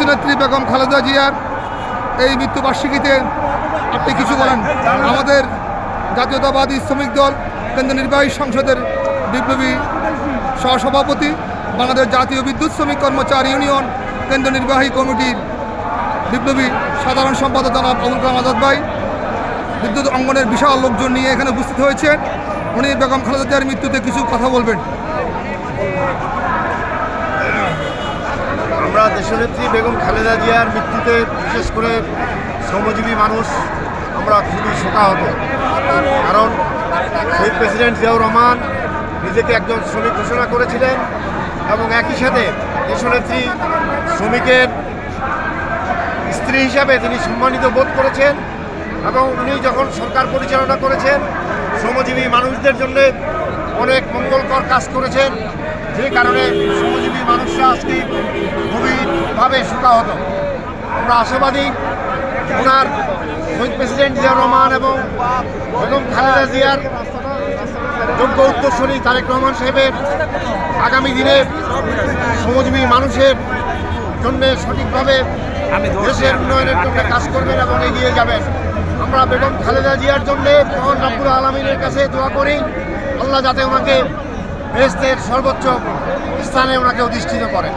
দেশনেত্রী বেগম খালেদা জিয়ার এই মৃত্যুবার্ষিকীতে আপনি কিছু বলেন। আমাদের জাতীয়তাবাদী শ্রমিক দল কেন্দ্রীয় নির্বাহী সংসদের বিপ্লবী সহসভাপতি, বাংলাদেশ জাতীয় বিদ্যুৎ শ্রমিক কর্মচারী ইউনিয়ন কেন্দ্রীয় নির্বাহী কমিটির বিপ্লবী সাধারণ সম্পাদক জনাব আবুল কালাম আজাদ ভাই বিদ্যুৎ অঙ্গনের বিশাল লোকজন নিয়ে এখানে উপস্থিত হয়েছেন। উনি বেগম খালেদা জিয়ার মৃত্যুতে কিছু কথা বলবেন। আমরা দেশনেত্রী বেগম খালেদা জিয়ার মৃত্যুতে বিশেষ করে শ্রমজীবী মানুষ আমরা খুবই শোকাহত। কারণ শহীদ প্রেসিডেন্ট জিয়াউর রহমান নিজেকে একজন শ্রমিক ঘোষণা করেছিলেন এবং একই সাথে দেশনেত্রী শ্রমিকের স্ত্রী হিসাবে তিনি সম্মানিত বোধ করেছেন এবং উনি যখন সরকার পরিচালনা করেছেন শ্রমজীবী মানুষদের জন্য অনেক মঙ্গলকর কাজ করেছেন, যে কারণে শ্রমজীবী মানুষরা আজকে গভীরভাবে শোকাহত। আমরা আশাবাদী ওনার শহীদ প্রেসিডেন্ট জিয়াউর রহমান এবং বেগম খালেদা জিয়ার যোগ্য উত্তরসূরি তারেক রহমান সাহেবের আগামী দিনে শ্রমজীবী মানুষের জন্য সঠিকভাবে দেশের উন্নয়নের জন্য কাজ করবেন এবং এগিয়ে যাবেন। আমরা বেগম খালেদা জিয়ার জন্য মহান রব্বুল আলামিনের কাছে দোয়া করি, আল্লাহ যাতে ওনাকে বেহেশতের সর্বোচ্চ স্থানে ওনাকে অধিষ্ঠিত করেন।